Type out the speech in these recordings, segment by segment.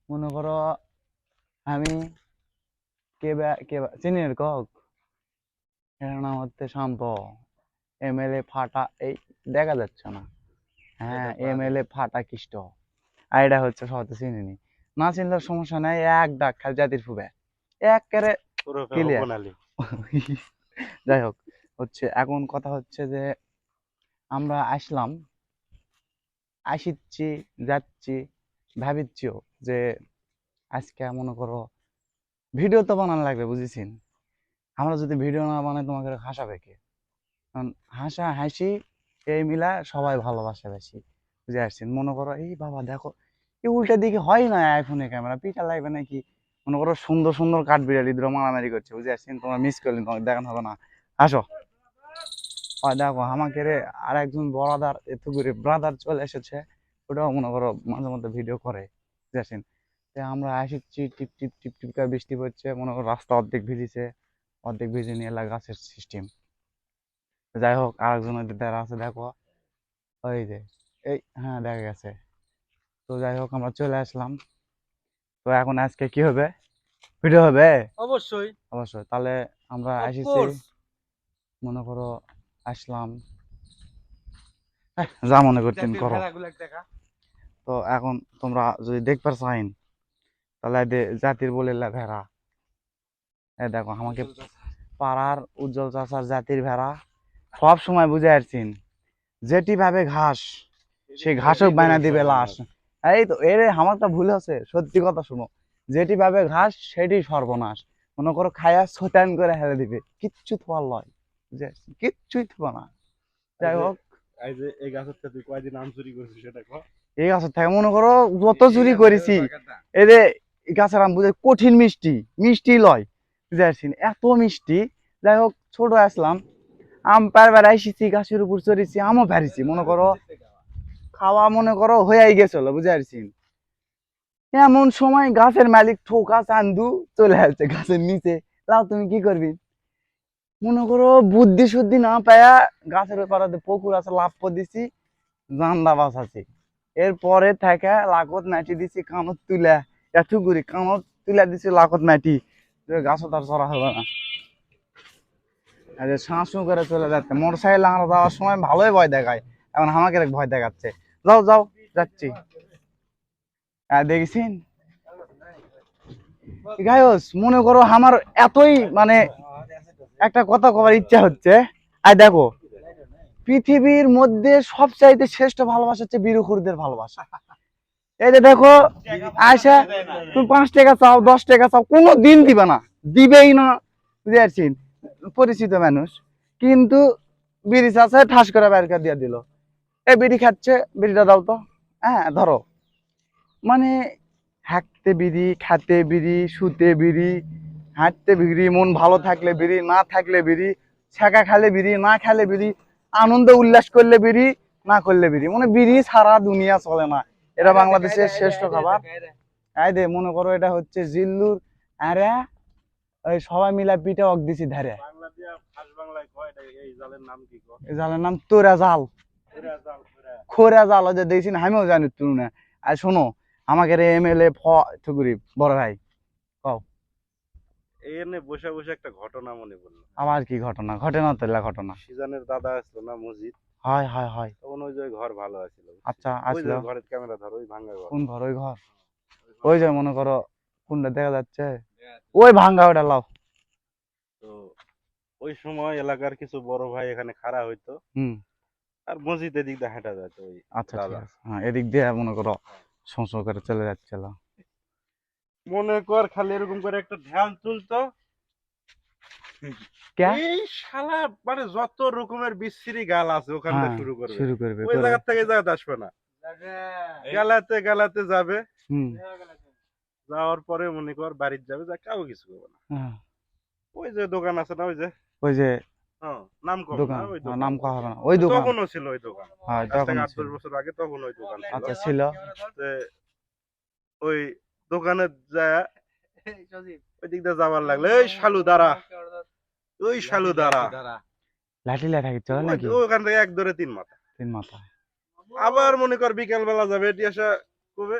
মনে করো আমি চিনির কক এর নাম হচ্ছে শান্ত, এমএলএ ফাটা, এই দেখা যাচ্ছে না, হ্যাঁ এমএলএ ফাটা কৃষ্ট। আর এটা হচ্ছে সহজে চিনিনি, না চিনলে সমস্যা নাই, এক ডাক খালি জাতির ফুবে এক কেরে ক্লিয়ার। যাই হোক, হচ্ছে এখন কথা হচ্ছে যে আমরা আসলাম, আসিচ্ছি, যাচ্ছি, ভাবিচ্ছিও যে আজকে মনে করো ভিডিও তো বানানো লাগবে, বুঝেছেন? আমরা যদি ভিডিও না বানাই তোমাকে হাসাবে কে? কারণ হাসা হাসি এই মিলা সবাই ভালোবাসে বেশি, বুঝে আসছেন? মনে করো এই বাবা দেখো, এই উল্টা দিকে হয় না আইফোনে ক্যামেরা, পিঠা লাগবে নাকি? মনে করো সুন্দর সুন্দর কাঠ বিড়ালি দুটো মারামারি করছে, বুঝে আসছেন? তোমার মিস করলেন, তোমাকে দেখানো হবে না, আসো। দেখো আমাকে রে আর একজন বড়াদার এত করে ব্রাদার চলে এসেছে, ওটাও মনে করো মাঝে মধ্যে ভিডিও করে, বুঝেছেন? আমরা আসছি, টিপ টিপ টিপ টিপ করে বৃষ্টি পড়ছে, মনে করো রাস্তা অর্ধেক ভিজেছে, অর্ধেক ভিজে নিয়ে এলা গাছের সিস্টেম। যাই হোক, আরেকজন দাঁড়া আছে দেখো, ওই যে, এই হ্যাঁ দেখা গেছে। তো যাই হোক আমরা চলে আসলাম। তো এখন আজকে কি হবে, ভিডিও হবে? অবশ্যই অবশ্যই। তাহলে আমরা আসিছি, মনে করো আসলাম, যা মনে করতেন করো। তো এখন তোমরা যদি দেখবার চাইন তাহলে জাতির বলে ভেড়া, দেখো আমাকে পাড়ার উজ্জ্বল চাচার জাতির ভেড়া সব সময় বুঝে আসছেন, যেটি ভাবে ঘাস সেই ঘাসও বানা দিবে লাশ। এই তো এর আমারটা ভুল আছে, সত্যি কথা শুনো, যেটি ভাবে ঘাস সেটি সর্বনাশ। মনে করো খায়া শতান করে হেলে দিবে, কিচ্ছু থোয়ার লয়, বুঝে আসছেন? কিচ্ছুই থোয়া না। যাই হোক, এই গাছের থেকে তুই কয়দিন আম চুরি করছিস সেটা কর। এই গাছের থেকে মনে করো যত চুরি করেছি, এই যে এই গাছের আম বুঝে কঠিন মিষ্টি, মিষ্টি লয়, বুঝে আসছেন? এত মিষ্টি। যাই হোক, ছোট আসলাম, আম পারবার আইসিছি, গাছের উপর চড়েছি, আমও পারিছি, মনে করো খাওয়া মনে করো হয়েই গেছিল, বুঝে পারছি? এমন সময় গাছের মালিক ঠোকা চান্দু চলে আসছে গাছের নিচে, লাও তুমি কি করবি? মনে করো বুদ্ধি শুদ্ধি না পায়া গাছের পাড়াতে পুকুর আছে, লাভ করে দিছি, জান্দা বাঁচাছি। এরপরে থেকে লাকত মাটি দিছি কানত তুলে, একটু করি কানত তুলে দিছি লাকত মাটি, গাছও তার চড়া হবে না। শাঁসু করে চলে যাচ্ছে, মোটর সাইকেল আমরা যাওয়ার সময় ভালোই ভয় দেখায়, এখন আমাকে ভয় দেখাচ্ছে। যাও যাও, যাচ্ছি। দেখেছেন গায়স, মনে করো আমার এতই মানে একটা কথা কবার ইচ্ছা হচ্ছে। আর দেখো, পৃথিবীর মধ্যে সবচাইতে শ্রেষ্ঠ ভালোবাসা হচ্ছে বিরুখুরদের ভালোবাসা। এই যে দেখো, আয়সা তুমি 5 টাকা চাও, 10 টাকা চাও, কোনো দিন দিবে না, দিবেই না, বুঝতে পারছেন? পরিচিত মানুষ, কিন্তু বিড়ি চাচ্ছে ঠাস করে বের করে দিয়ে দিল, এই বিড়ি খাচ্ছে, বিড়িটা দাও তো, হ্যাঁ ধরো। মানে হাঁকতে বিড়ি, খাতে বিড়ি, শুতে বিড়ি, হাঁটতে বিড়ি, মন ভালো থাকলে বিড়ি, না থাকলে বিড়ি, ছ্যাঁকা খালে বিড়ি, না খেলে বিড়ি, আনন্দ উল্লাস করলে বিড়ি, না করলে বিড়ি, মানে বিড়ি সারা দুনিয়া চলে না। এটা বাংলাদেশের শ্রেষ্ঠ খাবার। এই দে মনে করো এটা হচ্ছে জিল্লুর, আরে ওই সবাই মিলা পিঠে অক দিছি ধারে। এই জালের নাম তোরা জাল, খোরা জাল, ওই যে দেখছি না, আমিও জানি তুমি না। আর শোনো, আমাকে এমএলএ ঠুকুরি বড় ভাই, কও। এনে বসে বসে একটা ঘটনা মনে পড়লো। আমার কি ঘটনা? ঘটনা তো ঘটনা। সিজানের দাদা আসলো না মসজিদ, হয় হয় হয়। তখন ওই যে ঘর ভালো আছিল। আচ্ছা, ওই যে আসলো। ঘরের ক্যামেরা ধর, ওই ভাঙা ঘর। কোন ঘর? ওই ঘর, ওই যে মনে করো কোনটা দেখা যাচ্ছে, ওই ভাঙ্গা, ওটা লাও। তো ওই সময় এলাকার কিছু বড় ভাই এখানে খাড়া হইতো, হুম। আর মসজিদ এদিক দিয়ে হাঁটা যেত ওই আচ্ছা ঠিক দাদা। আছে, হ্যাঁ এদিক দিয়ে মনে করো সংসর্গ করে চলে যাচ্ছিল। মনে কর খালি এরকম করে একটা ধ্যান তুলতো, কে? এই শালা মানে যত রকমের বিশ্রী গাল আছে ওখানটা হ্যাঁ শুরু করবে, শুরু করবে ওই করবে। জায়গা থেকে এই জায়গাতে আসবে না, গালাতে গালাতে যাবে। হুম। যাওয়ার পরে মনে কর বাড়িতে যাবে, যা কাউ কিছু করবে না। হ্যাঁ। ওই যে দোকান আছে না, ওই যে, ওই যে হ্যাঁ নাম কম না, দোকান, ওই নাম দোকান করা হবে না, ওই দোকান। তখনও ছিল ওই দোকান, হ্যাঁ আজ তখন থেকে 8-10 ছিল। বছর আগে তখন ওই দোকান ছিল। আচ্ছা ছিল। তে ওই দোকানে যায় ওই দিক দিয়ে যাবার লাগলো, এই শালু দাঁড়া, ওই শালু দাঁড়া, লাঠি লেঠা কি চলে নাকি? ওখান থেকে 1 ধরে 3 মাথা। তিন মাথা। আবার মনে কর বিকেল বেলা যাবে, এটি আসা কবে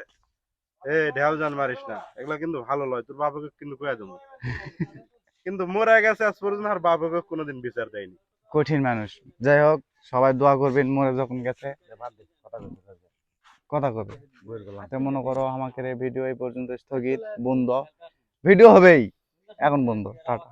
ঢেউ জান মারিস না, এগুলা কিন্তু ভালো লয়, তোর বাবাকে কিন্তু কয়া দেবো। কিন্তু মরে গেছে আজ পর্যন্ত আর বাবাকে কোনোদিন বিচার দেয়নি। কঠিন মানুষ। যাই হোক, সবাই দোয়া করবেন, মরে যখন গেছে কথা করবে। তো মনে করো আমাকে ভিডিও এই পর্যন্ত স্থগিত, বন্ধ। ভিডিও হবেই, এখন বন্ধ, টাটা।